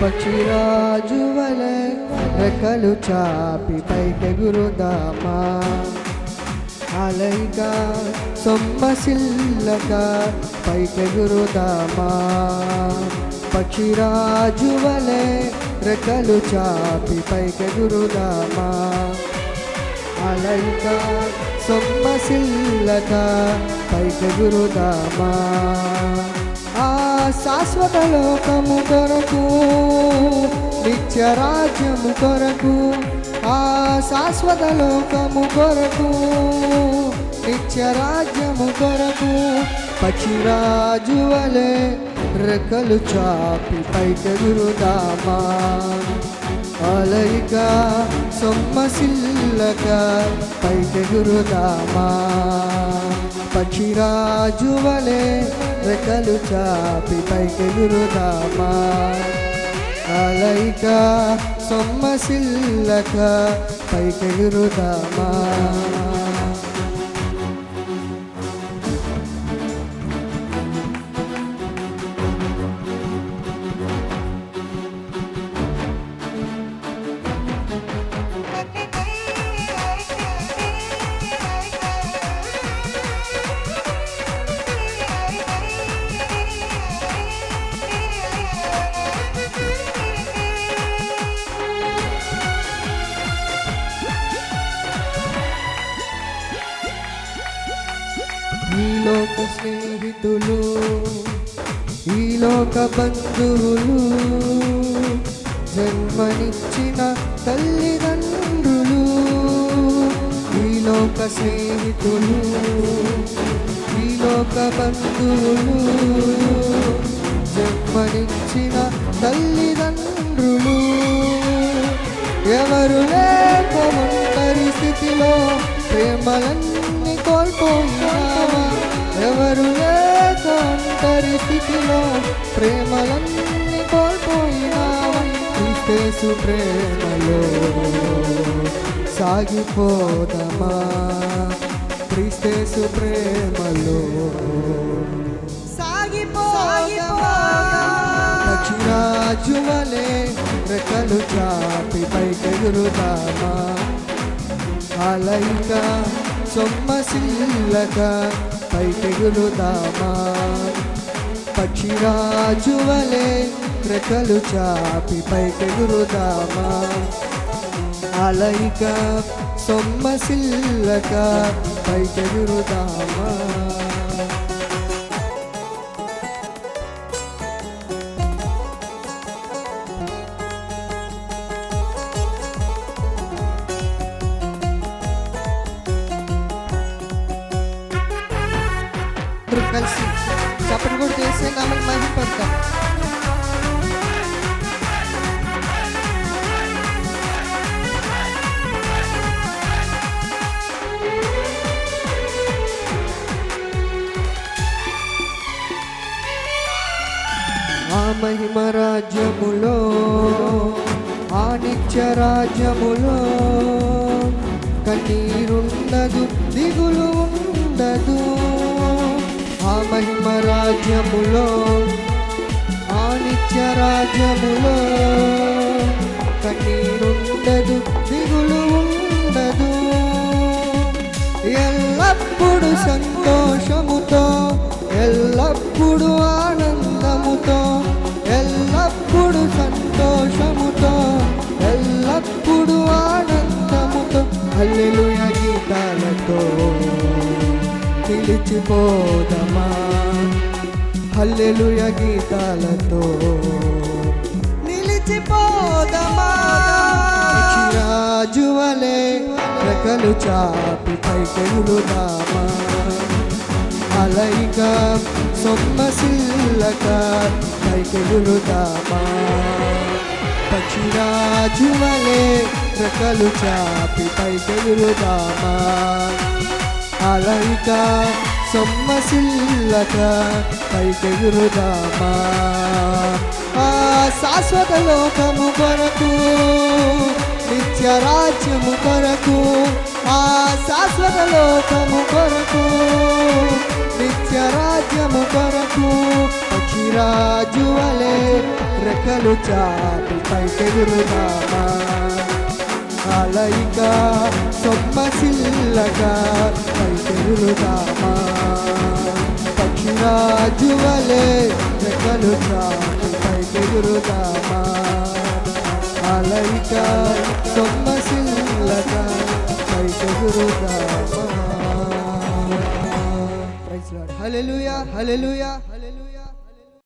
పక్షిరాజువలే రెక్కలు చాపి పైకెగురుదామా అలైగా సొమ్మసిల్లక పైకెగురుదామా పక్షిరాజువలే రెక్కలు చాపి పైకెగురుదామా అలైగా సొమ్మసిల్లక పైకెగురుదామా ఆ శాశ్వత లోకము కొరకు నిత్యరాజ్యము కొరకు ఆ శాశ్వత లోకము కొరకు నిత్యరాజ్యము కొరకు పక్షిరాజువలే రెక్కలు చాపి పైకెగురుదామా అలైక సొమ్మసిల్లక పైకెగురుదామా పక్షిరాజువలే రెక్కలు చాపి పైకెగురుదామా అలైక సొమ్మసిల్లక పైకెగురుదామా ఈ లోక స్నేహితులు ఈ లోక బంధువులు జన్మనిచ్చిన తల్లిదండ్రులు ఈ లోక స్నేహితులు ఈ లోక బంధువులు జన్మనిచ్చిన తల్లిదండ్రులు ఎవరు లేక ఒంటరి స్థితిలో ప్రేమలన్నీ కోల్పోయినావా ఎవరు లేక ఒంటరి స్థితిలో ప్రేమలన్నీ కోల్పోయినావా క్రీస్తు ప్రేమలో సాగిపోదమా క్రీస్తు ప్రేమలో సాగిపోదమా పక్షిరాజువలే రెక్కలు చాపి పైకెగురుదామా అలైక సొమ్మసిల్లక పైకెగురుదామా పక్షిరాజువలే రెక్కలు చాపి పైకెగురుదామా అలైక సొమ్మసిల్లక పైకెగురుదామా కలిసి చప్పటి కూడా చేసే నామని మహిమపడతాం ఆ మహిమ రాజ్యములో ఆ నిత్య రాజ్యములో కన్నీరుండదు దిగులు ఉండదు ఆ మహిమ రాజ్యములో ఆ నిత్య రాజ్యములో కన్నీరుండదు దిగులు ఉండదు ఎల్లప్పుడు సంతోషముతో ఎల్లప్పుడు ఆనందముతో ఎల్లప్పుడు సంతోషముతో ఎల్లప్పుడు ఆనందముతో హల్లెలూయా గీతాలతో నిలిచిపోదమా హల్లెలూయా గీతాలతో నిలిచిపోదమా పక్షిరాజువలే రెక్కలు చాపి పైకెగురుదామా అలైక సొమ్మసిల్లక పైకెగురుదామా పక్షిరాజువలే రెక్కలు చాపి పైకెగురుదామా అలైక సొమ్మసిల్లక పైకెగురుదామా ఆ శాశ్వత లోకము కొరకు నిత్యరాజ్యము కొరకు ఆ శాశ్వత లోకము కొరకు నిత్యరాజ్యము కొరకు పక్షిరాజువలే రెక్కలు చాపి పైకెగురుదామా అలయిక సొమ్మసిల్లగా పైకెగురుదామా పక్షిరాజు వలె రెక్కలు చాపి పైకెగురుదామా అలయిక సొమ్మసిల్లగా పైకెగురుదామా. Praise lord. హల్లెలూయా హల్లెలూయా.